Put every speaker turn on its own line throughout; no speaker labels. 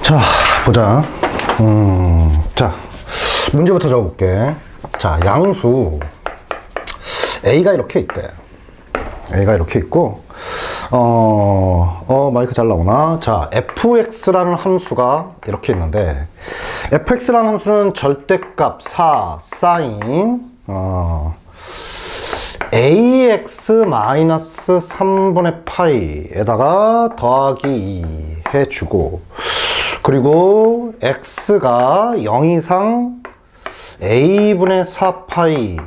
자, 보자. 자, 문제부터 적어볼게. 자, 양수 A가 이렇게 있대. A가 이렇게 있고, 마이크 잘 나오나? 자, fx라는 함수가 이렇게 있는데, fx라는 함수는 절대값 4 사인, ax-3분의 파이에다가 더하기 2 해주고, 그리고 x가 0 이상 a분의 4파이,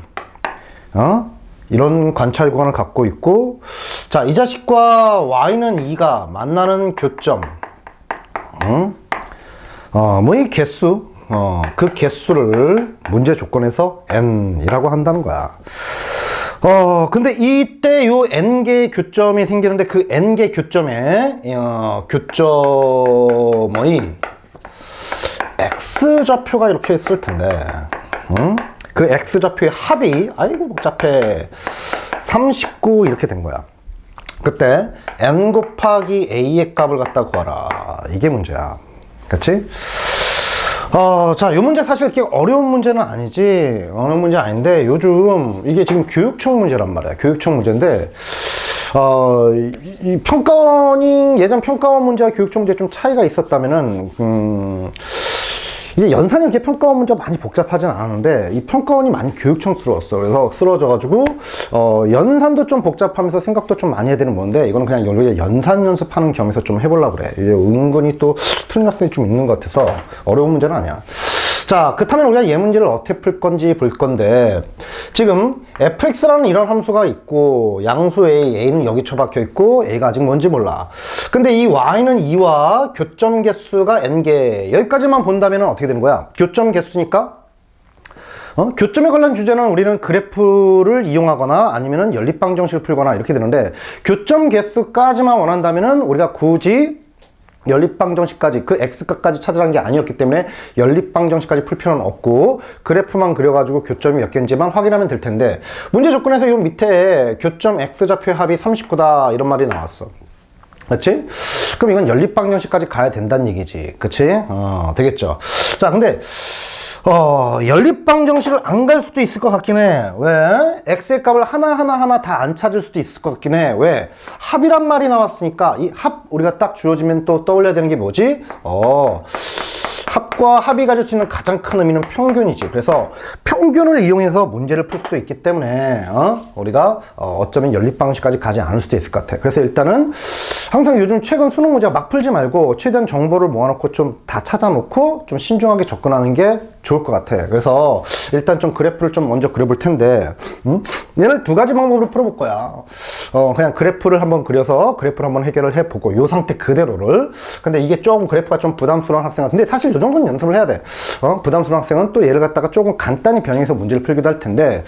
이런 관찰 구간을 갖고 있고, 자, 이 자식과 y는 2가 만나는 교점, 뭐 이 개수, 그 개수를 문제 조건에서 n이라고 한다는 거야. 근데 이때 요 n개의 교점이 생기는데 그 n개 교점에, 교점의 x좌표가 이렇게 있을 텐데, 그 x좌표의 합이, 아이고 복잡해, 39 이렇게 된 거야. 그때 n 곱하기 a의 값을 갖다 구하라. 이게 문제야. 그치? 자, 요 문제 사실 이렇게 어려운 문제는 아니지. 어려운 문제 아닌데, 요즘 이게 지금 교육청 문제란 말이야. 교육청 문제인데, 이 평가원이, 예전 평가원 문제와 교육청 문제 좀 차이가 있었다면은, 이게 연산이 이렇게 평가원 문제가 많이 복잡하진 않았는데, 이 평가원이 많이 교육청스러웠어. 그래서 쓰러져가지고, 연산도 좀 복잡하면서 생각도 좀 많이 해야 되는 건데, 이거는 그냥 연산 연습하는 겸해서 좀 해보려고 그래. 이게 은근히 또 틀린 학생이 좀 있는 것 같아서 어려운 문제는 아니야. 자, 그렇다면 우리가 얘 문제를 어떻게 풀 건지 볼 건데, 지금 fx라는 이런 함수가 있고, 양수 a는 여기 처박혀 있고, a가 아직 뭔지 몰라. 근데 이 y는 2와 교점 개수가 n개, 여기까지만 본다면 어떻게 되는 거야? 교점 개수니까, 교점에 관련 주제는 우리는 그래프를 이용하거나 아니면은 연립방 정식을 풀거나 이렇게 되는데, 교점 개수까지만 원한다면은 우리가 굳이 연립방정식까지, 그 x값까지 찾으라는 게 아니었기 때문에 연립방정식까지 풀 필요는 없고, 그래프만 그려가지고 교점이 몇 개인지만 확인하면 될 텐데, 문제 조건에서 요 밑에 교점 x좌표의 합이 39다 이런 말이 나왔어. 그치? 그럼 이건 연립방정식까지 가야 된다는 얘기지. 그치? 되겠죠. 자, 근데 연립방정식을 안 갈 수도 있을 것 같긴 해. 왜? x의 값을 하나 다 안 찾을 수도 있을 것 같긴 해. 왜? 합이란 말이 나왔으니까 이 합 우리가 딱 주어지면 또 떠올려야 되는 게 뭐지? 합과 합이 가질 수 있는 가장 큰 의미는 평균이지. 그래서 평균을 이용해서 문제를 풀 수도 있기 때문에 우리가 어쩌면 연립방정식까지 가지 않을 수도 있을 것 같아. 그래서 일단은 항상 요즘 최근 수능 문제가 막 풀지 말고 최대한 정보를 모아놓고 좀 다 찾아놓고 좀 신중하게 접근하는 게 좋을 것 같아. 그래서 일단 좀 그래프를 좀 먼저 그려볼 텐데, 얘를 두 가지 방법으로 풀어볼 거야. 그냥 그래프를 한번 그려서 그래프를 한번 해결을 해보고 이 상태 그대로를. 근데 이게 조금 그래프가 좀 부담스러운 학생 같은데, 사실 이 정도는 연습을 해야 돼. 부담스러운 학생은 또 얘를 갖다가 조금 간단히 변형해서 문제를 풀기도 할 텐데,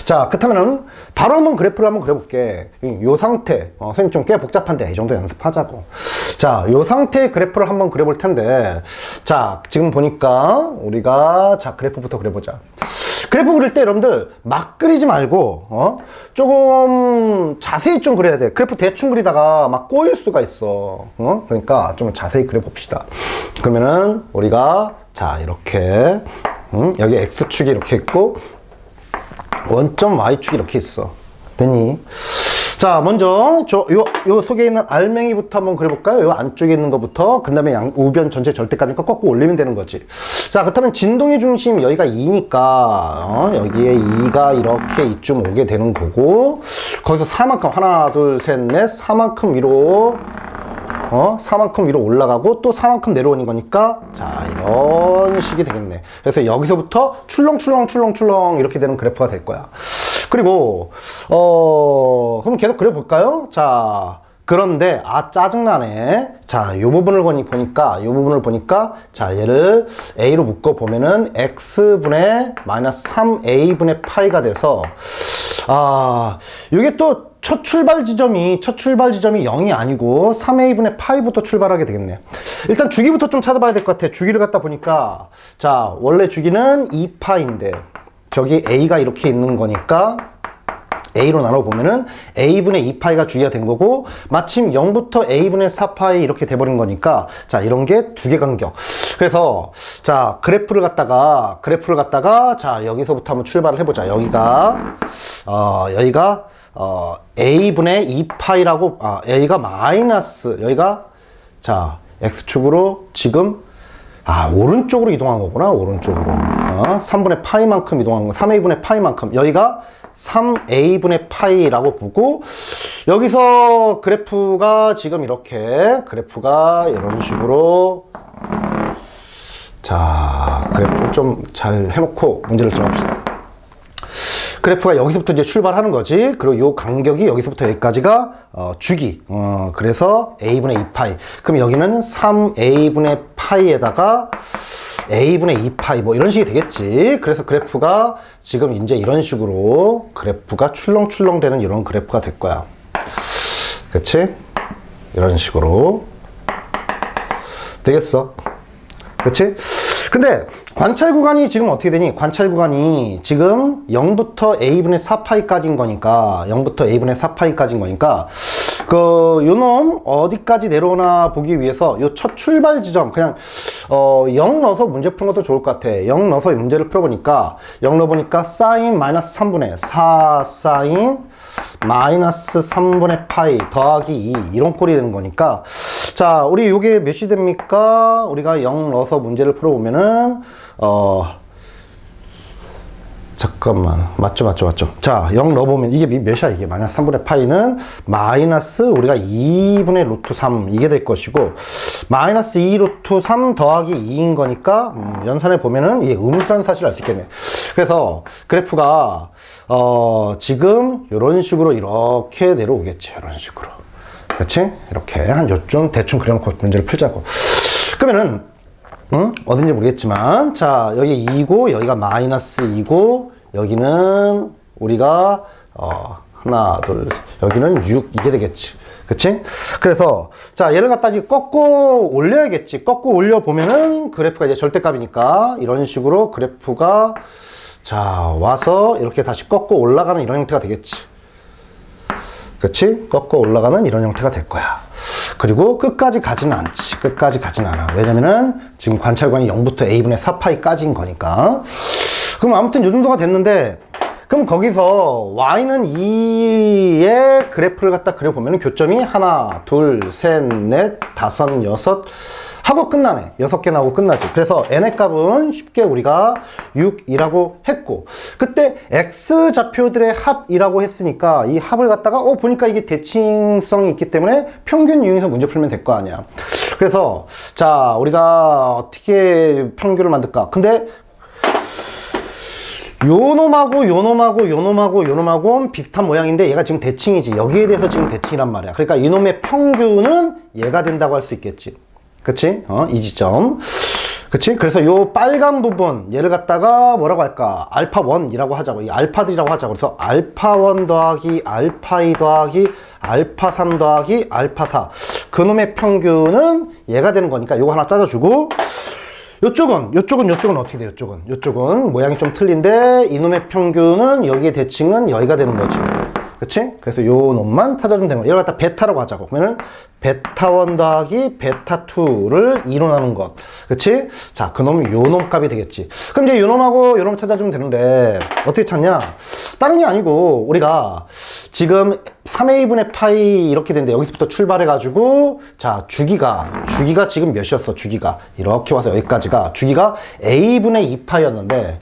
자, 그렇다면은 바로 한번 그래프를 한번 그려볼게. 이 상태, 선생님 좀 꽤 복잡한데 이 정도 연습하자고. 자, 이 상태의 그래프를 한번 그려볼 텐데, 자, 지금 보니까 우리가, 자, 그래프부터 그려보자. 그래프 그릴 때 여러분들 막 그리지 말고 조금 자세히 좀 그려야 돼. 그래프 대충 그리다가 막 꼬일 수가 있어. 그러니까 좀 자세히 그려봅시다. 그러면은 우리가, 자, 이렇게 여기 x축이 이렇게 있고 원점 y축이 이렇게 있어. 됐니? 자, 먼저 요 속에 있는 알맹이부터 한번 그려볼까요? 요 안쪽에 있는 것부터. 그 다음에 우변 전체 절대값이니까 꺾고 올리면 되는 거지. 자, 그렇다면 진동의 중심 여기가 2니까 여기에 2가 이렇게 이쯤 오게 되는 거고, 거기서 4만큼, 하나 둘 셋 넷 4만큼 위로 4만큼 위로 올라가고 또 4만큼 내려오는 거니까, 자, 이런 식이 되겠네. 그래서 여기서부터 출렁출렁 이렇게 되는 그래프가 될 거야. 그리고 그럼 계속 그려볼까요? 자, 그런데 짜증나네. 자, 요 부분을 보니까 자, 얘를 a로 묶어 보면은 x분의 마이너스 3a분의 파이가 돼서, 이게 또 첫 출발 지점이 0이 아니고 3a분의 파이부터 출발하게 되겠네. 일단 주기부터 좀 찾아봐야 될 것 같아. 주기를 갖다 보니까, 자, 원래 주기는 2파인데 저기 a가 이렇게 있는 거니까 A로 나눠보면은 A분의 2파이가 주기가 된 거고, 마침 0부터 A분의 4파이 이렇게 돼버린 거니까, 자, 이런 게 두 개 간격. 그래서, 자, 그래프를 갖다가, 자, 여기서부터 한번 출발을 해보자. 여기가 A분의 2파이라고, A가 마이너스, 여기가, 자, X축으로 지금, 오른쪽으로 이동한 거구나, 오른쪽으로. 3분의 파이만큼 이동한 거, 3A분의 파이만큼. 여기가 3A분의 파이라고 보고, 여기서 그래프가 지금 이렇게, 그래프가 이런 식으로, 자, 그래프 좀 잘 해놓고 문제를 들어갑시다. 그래프가 여기서부터 이제 출발하는 거지. 그리고 요 간격이 여기서부터 여기까지가 주기. 그래서 A분의 2파이. 그럼 여기는 3A분의 파이에다가 A분의 2파이 뭐 이런 식이 되겠지. 그래서 그래프가 지금 이제 이런 식으로 그래프가 출렁출렁 되는 이런 그래프가 될 거야. 그치? 이런 식으로 되겠어. 그치? 근데 관찰 구간이 지금 어떻게 되니? 관찰 구간이 지금 0부터 A분의 4파이까지인 거니까, 요놈 어디까지 내려오나 보기 위해서 요 첫 출발 지점 그냥 0 넣어서 문제 푸는 것도 좋을 것 같아. 0 넣어서 문제를 풀어보니까 0 넣어보니까 사인 마이너스 3분의 4 사인 마이너스 3분의 파이 더하기 2 이런 꼴이 되는 거니까, 자, 우리 요게 몇이 됩니까? 우리가 0 넣어서 문제를 풀어보면은 잠깐만, 맞죠. 자, 0 넣어보면 이게 몇이야? 이게 마이너스 3분의 파이는 마이너스 우리가 2분의 루트 3 이게 될 것이고, 마이너스 2 루트 3 더하기 2인 거니까 연산해 보면은 이게 음수라는 사실을 알 수 있겠네. 그래서 그래프가 지금 이런 식으로 이렇게 내려오겠지. 이런 식으로. 그렇지? 이렇게 한 요쯤 대충 그려놓고 문제를 풀자고. 그러면은 어딘지 모르겠지만, 자, 여기 2고 여기가 마이너스 2고 여기는 우리가 하나 둘 여기는 6 이게 되겠지. 그치? 그래서 자, 얘를 갖다 이제 꺾고 올려야겠지. 꺾고 올려 보면은 그래프가 이제 절대값이니까 이런 식으로 그래프가 자 와서 이렇게 다시 꺾고 올라가는 이런 형태가 되겠지. 그치? 꺾고 올라가는 이런 형태가 될 거야. 그리고 끝까지 가지는 않지. 끝까지 가지는 않아. 왜냐면은 지금 관찰관이 0부터 A분의 4파이까지인 거니까. 그럼 아무튼 요 정도가 됐는데, 그럼 거기서 Y는 2의 그래프를 갖다 그려보면 교점이 하나, 둘, 셋, 넷, 다섯, 여섯 하고 끝나네. 6개 나오고 끝나지. 그래서 n의 값은 쉽게 우리가 6이라고 했고, 그때 x 좌표들의 합이라고 했으니까 이 합을 갖다가 보니까 이게 대칭성이 있기 때문에 평균 이용해서 문제 풀면 될 거 아니야. 그래서 자, 우리가 어떻게 평균을 만들까? 근데 요놈하고 비슷한 모양인데 얘가 지금 대칭이지. 여기에 대해서 지금 대칭이란 말이야. 그러니까 이놈의 평균은 얘가 된다고 할 수 있겠지. 그치? 이 지점. 그치? 그래서 요 빨간 부분, 얘를 갖다가 뭐라고 할까? 알파1이라고 하자고. 이 알파들이라고 하자고. 그래서 알파1 더하기 알파2 더하기 알파3 더하기 알파4. 그놈의 평균은 얘가 되는 거니까 요거 하나 짜줘주고, 요쪽은 어떻게 돼요? 요쪽은 모양이 좀 틀린데 이놈의 평균은 여기의 대칭은 여기가 되는 거지. 그치? 그래서 요 놈만 찾아주면 되는 거야. 이걸 갖다 베타라고 하자고. 그러면은 베타1 더하기 베타2를 2로 나눈 것. 그치? 자, 그놈이 요 놈 값이 되겠지. 그럼 이제 요 놈하고 요 놈 찾아주면 되는데 어떻게 찾냐? 다른 게 아니고 우리가 지금 3a분의 파이 이렇게 되는데 여기서부터 출발해가지고 자, 주기가 지금 몇이었어? 주기가 이렇게 와서 여기까지가 주기가 a분의 2파이였는데,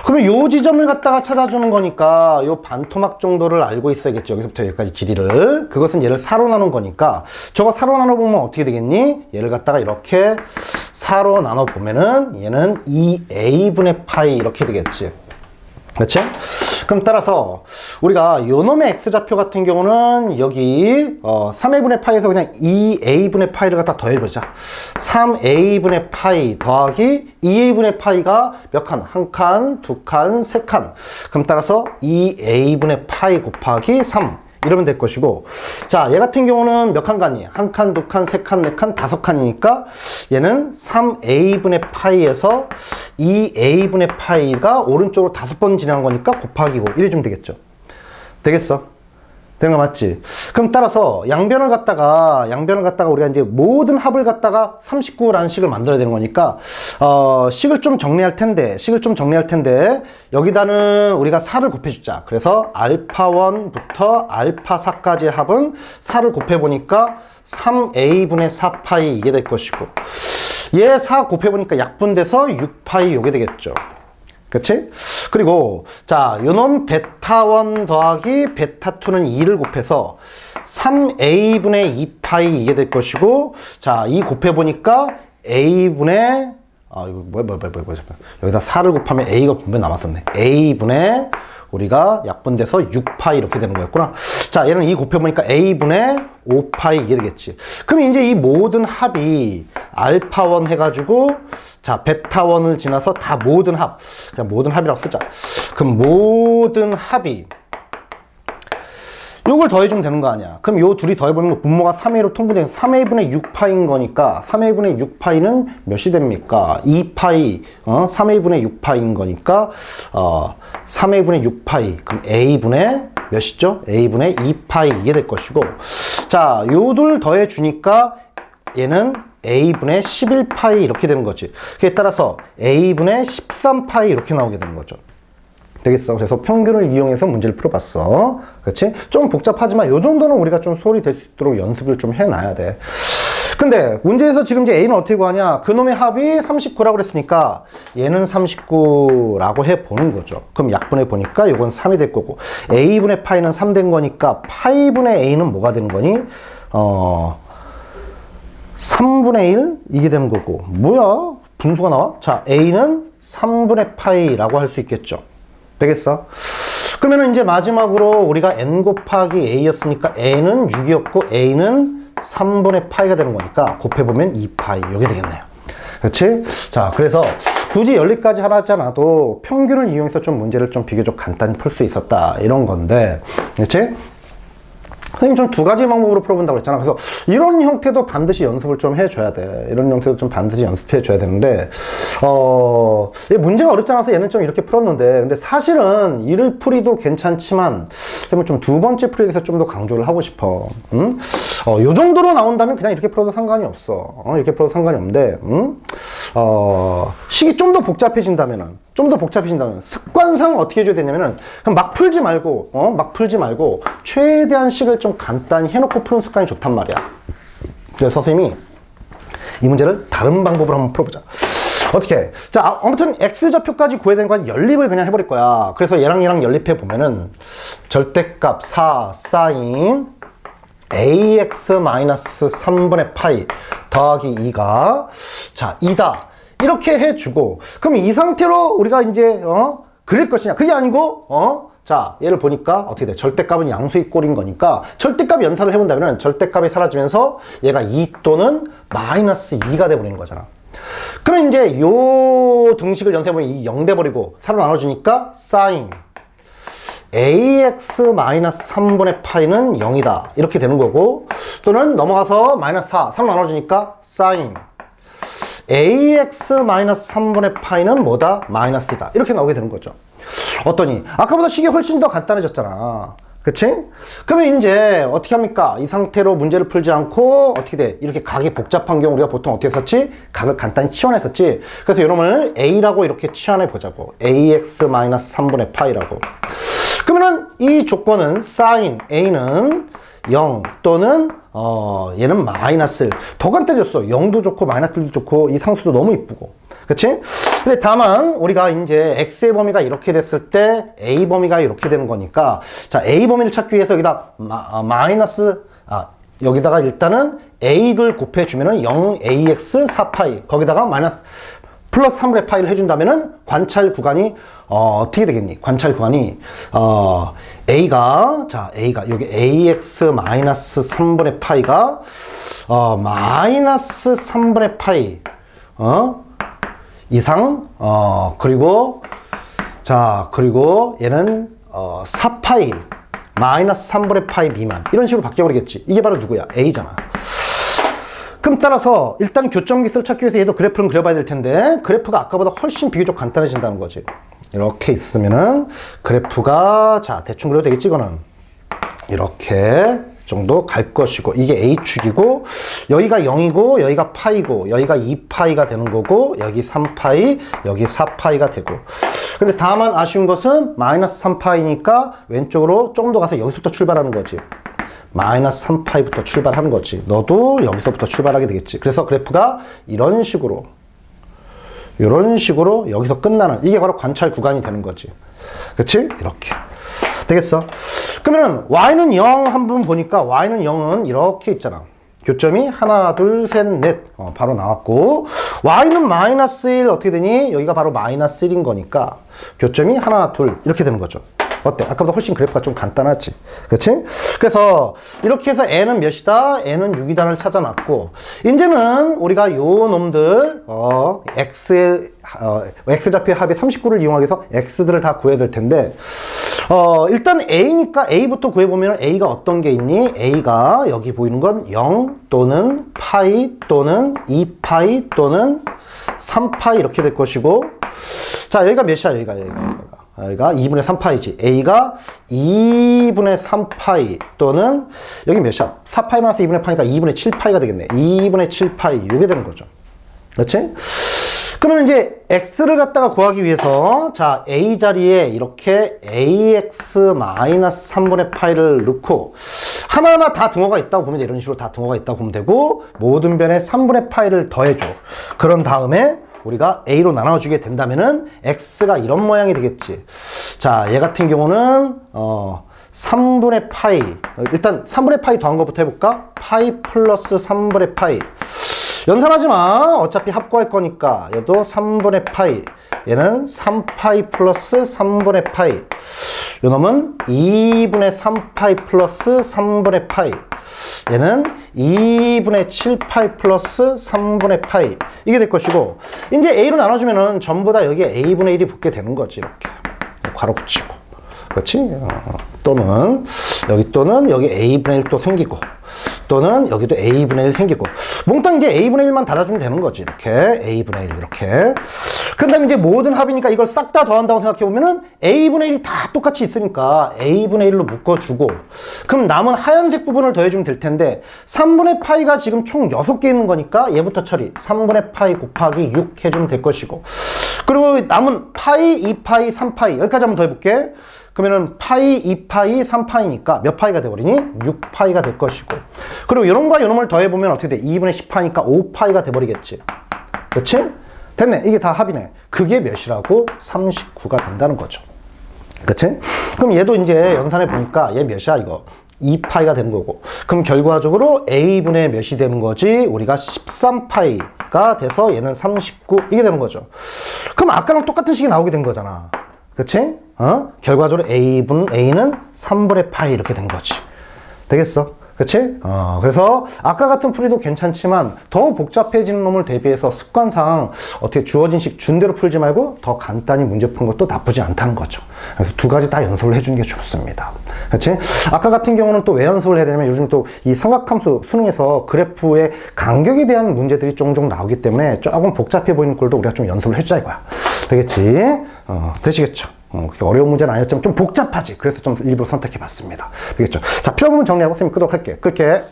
그러면 요 지점을 갖다가 찾아주는 거니까 요 반토막 정도를 알고 있어야겠죠. 여기서부터 여기까지 길이를. 그것은 얘를 4로 나눈 거니까 저거 4로 나눠보면 어떻게 되겠니? 얘를 갖다가 이렇게 4로 나눠보면은 얘는 2a분의 파이 이렇게 되겠지. 그치? 그럼 따라서 우리가 요놈의 x좌표 같은 경우는 여기 3a분의 파이에서 그냥 2a분의 파이를 갖다 더해보자. 3a분의 파이 더하기 2a분의 파이가 몇 칸? 한 칸, 두 칸, 세 칸. 그럼 따라서 2a분의 파이 곱하기 3 이러면 될 것이고, 자, 얘 같은 경우는 몇 칸 가니? 한 칸, 두 칸, 세 칸, 네 칸, 다섯 칸이니까 얘는 3a분의 파이에서 2a분의 파이가 오른쪽으로 5번 진행한 거니까 곱하기 5 이래 주면 되겠죠. 되겠어? 되는 거 맞지? 그럼 따라서 양변을 갖다가 우리가 이제 모든 합을 갖다가 39라는 식을 만들어야 되는 거니까, 식을 좀 정리할 텐데, 여기다는 우리가 4를 곱해주자. 그래서 알파1부터 알파4까지의 합은 4를 곱해보니까 3a분의 4파이 이게 될 것이고, 얘 4 곱해보니까 약분돼서 6파이 요게 되겠죠. 그치? 그리고 자, 요놈 베타1 더하기 베타2는 2를 곱해서 3a분의 2파이 이게 될 것이고, 자, 이 곱해보니까 a분의 이거 뭐야 여기다 4를 곱하면 a가 분명 남았었네. a분의 우리가 약분돼서 6파이 이렇게 되는 거였구나. 자, 얘는 이 곱해보니까 a분의 5파이 이게 되겠지. 그럼 이제 이 모든 합이 알파1 해가지고, 자, 베타1을 지나서 다 모든 합, 그냥 모든 합이라고 쓰자. 그럼 모든 합이 요걸 더해주면 되는 거 아니야. 그럼 요 둘이 더해보면 분모가 3a로 통분된 3a분의 6파인 거니까 3a분의 6파이는 몇이 됩니까? 2파이, 3a분의 6파인 거니까 3a분의 6파이, 그럼 a분의 몇이죠? a분의 2파이 이게 될 것이고, 자, 요 둘 더해주니까 얘는 a분의 11파이 이렇게 되는 거지. 그에 따라서 a분의 13파이 이렇게 나오게 되는 거죠. 되겠어. 그래서 평균을 이용해서 문제를 풀어봤어. 그렇지? 좀 복잡하지만 요 정도는 우리가 좀 수월이 될 수 있도록 연습을 좀 해놔야 돼. 근데 문제에서 지금 이제 A는 어떻게 구하냐? 그놈의 합이 39라고 그랬으니까 얘는 39라고 해보는 거죠. 그럼 약분해 보니까 이건 3이 될 거고, A분의 파이는 3 된 거니까 파이분의 A는 뭐가 되는 거니? 3분의 1? 이게 되는 거고. 뭐야? 분수가 나와? 자, A는 3분의 파이라고 할 수 있겠죠. 되겠어? 그러면 이제 마지막으로 우리가 n 곱하기 a였으니까 n은 6이었고 a는 3분의 파이가 되는 거니까 곱해보면 2파이 이게 되겠네요. 그렇지? 자, 그래서 굳이 연립까지 하지 않아도 평균을 이용해서 좀 문제를 좀 비교적 간단히 풀 수 있었다 이런 건데, 그렇지? 선생님 좀 두 가지 방법으로 풀어본다고 했잖아. 그래서 이런 형태도 반드시 연습을 좀 해줘야 돼. 이런 형태도 좀 반드시 연습해줘야 되는데, 얘 문제가 어렵지 않아서 얘는 좀 이렇게 풀었는데, 근데 사실은 이를 풀이도 괜찮지만, 좀 두 번째 풀이에서 좀 더 강조를 하고 싶어. 응? 요 정도로 나온다면 그냥 이렇게 풀어도 상관이 없어. 이렇게 풀어도 상관이 없는데, 식이 좀 더 복잡해진다면은, 습관상 어떻게 해줘야 되냐면은, 그냥 막 풀지 말고, 최대한 식을 좀 간단히 해놓고 푸는 습관이 좋단 말이야. 그래서 선생님이 이 문제를 다른 방법으로 한번 풀어보자. 어떻게? 자, 아무튼 x좌표까지 구해야 되는 건 연립을 그냥 해버릴 거야. 그래서 얘랑 연립해 보면은 절대값 4 사인 ax-3분의 파이 더하기 2가 자 2다 이렇게 해주고, 그럼 이 상태로 우리가 이제 그릴 것이냐? 그게 아니고 자, 얘를 보니까 어떻게 돼? 절대값은 양수의 꼴인 거니까 절대값 연산을 해본다면 절대값이 사라지면서 얘가 2 또는 마이너스 2가 돼버리는 거잖아. 그럼 이제 요 등식을 연산해보면 이 0 돼버리고 4로 나눠주니까 사인 ax-3분의 파이는 0이다 이렇게 되는 거고, 또는 넘어가서 마이너스 4로 나눠주니까 사인 ax-3분의 파이는 뭐다? 마이너스이다 이렇게 나오게 되는 거죠. 어떠니? 아까보다 식이 훨씬 더 간단해졌잖아. 그치? 그러면 이제 어떻게 합니까? 이 상태로 문제를 풀지 않고 어떻게 돼? 이렇게 각이 복잡한 경우 우리가 보통 어떻게 했었지? 각을 간단히 치환했었지? 그래서 이놈을 a라고 이렇게 치환해 보자고. ax-3분의 파이라고. 그러면은 이 조건은 사인 a는 0 또는 얘는 마이너스 1. 더 간단해졌어. 0도 좋고 마이너스 1도 좋고 이 상수도 너무 이쁘고. 그치? 근데 다만 우리가 이제 x의 범위가 이렇게 됐을 때 a 범위가 이렇게 되는 거니까, 자, a 범위를 찾기 위해서 여기다 여기다가 일단은 a를 곱해주면은 0ax 4파이 거기다가 마이너스 플러스 3분의 파이를 해준다면은 관찰 구간이 어떻게 되겠니? 관찰 구간이 a가 여기 ax 마이너스 3분의 파이가 마이너스 3분의 파이 이상 그리고 얘는 4파이 마이너스 3분의 파이 미만 이런 식으로 바뀌어버리겠지. 이게 바로 누구야? a잖아. 그럼 따라서 일단 교점기수를 찾기 위해서 얘도 그래프를 그려봐야 될 텐데, 그래프가 아까보다 훨씬 비교적 간단해진다는 거지. 이렇게 있으면은 그래프가 자 대충 그려도 되겠지. 이거는 이렇게 정도 갈 것이고, 이게 A축이고, 여기가 0이고, 여기가 파이고, 여기가 2파이가 되는 거고, 여기 3파이, 여기 4파이가 되고. 근데 다만 아쉬운 것은 마이너스 3파이니까 왼쪽으로 조금 더 가서 여기서부터 출발하는 거지. 마이너스 3파이부터 출발하는 거지. 너도 여기서부터 출발하게 되겠지. 그래서 그래프가 이런 식으로 여기서 끝나는, 이게 바로 관찰 구간이 되는 거지. 그치? 이렇게. 되겠어? 그러면은 y는 0 한번 보니까 y는 0은 이렇게 있잖아. 교점이 하나, 둘, 셋, 넷. 바로 나왔고, y는 마이너스 1 어떻게 되니? 여기가 바로 마이너스 1인 거니까 교점이 하나, 둘 이렇게 되는 거죠. 어때? 아까보다 훨씬 그래프가 좀 간단하지. 그치? 그래서 이렇게 해서 n은 몇이다? n은 6이다를 찾아놨고, 이제는 우리가 요 놈들 x좌표의 합의 39를 이용하기 위해서 x들을 다 구해야 될 텐데, 일단 a니까 a부터 구해보면 a가 어떤 게 있니? a가 여기 보이는 건 0 또는 파이 또는 2파이 또는 3파이 이렇게 될 것이고, 자 여기가 몇이야? 여기가 2분의 3파이지. a가 2분의 3파이 또는 여기 몇이야? 4파이 마이너스 2분의 파이니까 2분의 7파이가 되겠네. 2분의 7파이 이게 되는 거죠. 그렇지? 그러면 이제 x를 갖다가 구하기 위해서, 자 a 자리에 이렇게 ax-3분의 파이를 넣고 하나하나 다 등호가 있다고 보면, 이런 식으로 다 등호가 있다고 보면 되고, 모든 변에 3분의 파이를 더해줘. 그런 다음에 우리가 a로 나눠주게 된다면은 x가 이런 모양이 되겠지. 자, 얘 같은 경우는 3분의 파이, 일단 3분의 파이 더한 것부터 해볼까? 파이 플러스 3분의 파이. 연산하지 마. 어차피 합구할 거니까. 얘도 3분의 파이. 얘는 3파이 플러스 3분의 파이. 요 놈은 2분의 3파이 플러스 3분의 파이. 얘는 2분의 7파이 플러스 3분의 파이. 이게 될 것이고, 이제 a로 나눠주면은 전부 다 여기에 a분의 1이 붙게 되는 거지. 이렇게 괄호 붙이고. 그렇지? 또는 여기 a분의 1 또 생기고, 또는 여기도 a분의 1 생기고, 몽땅 이제 a분의 1만 달아주면 되는 거지. 이렇게 a분의 1 이렇게. 그 다음에 이제 모든 합이니까 이걸 싹 다 더한다고 생각해보면은 a분의 1이 다 똑같이 있으니까 a분의 1로 묶어주고, 그럼 남은 하얀색 부분을 더해주면 될 텐데, 3분의 파이가 지금 총 6개 있는 거니까 얘부터 처리. 3분의 파이 곱하기 6 해주면 될 것이고, 그리고 남은 파이, 2파이, 3파이 여기까지 한번 더 해볼게. 그러면은 파이, 2파이, 3파이니까 몇 파이가 돼버리니? 6파이가 될 것이고, 그리고 이놈과 이놈을 더해보면 어떻게 돼? 2분의 10파이니까 5파이가 돼버리겠지. 그치? 됐네. 이게 다 합이네. 그게 몇이라고? 39가 된다는 거죠. 그치? 그럼 얘도 이제 연산해 보니까 얘 몇이야 이거? 2파이가 되는 거고, 그럼 결과적으로 a분의 몇이 되는 거지? 우리가 13파이가 돼서 얘는 39 이게 되는 거죠. 그럼 아까랑 똑같은 식이 나오게 된 거잖아. 그치? 결과적으로 a는 3분의 파이 이렇게 된 거지. 되겠어? 그치? 그래서 아까 같은 풀이도 괜찮지만 더 복잡해지는 놈을 대비해서 습관상 어떻게 주어진 식 준 대로 풀지 말고 더 간단히 문제 푸는 것도 나쁘지 않다는 거죠. 그래서 두 가지 다 연습을 해주는 게 좋습니다. 그치? 아까 같은 경우는 또 왜 연습을 해야 되냐면, 요즘 또 이 삼각함수 수능에서 그래프의 간격에 대한 문제들이 종종 나오기 때문에 조금 복잡해 보이는 꼴도 우리가 좀 연습을 해주자 이거야. 되겠지? 되시겠죠? 그렇게 어려운 문제는 아니었지만 좀 복잡하지. 그래서 좀 일부러 선택해 봤습니다. 되겠죠? 자, 필요 부분 정리하고 선생님 끄도록 할게. 그렇게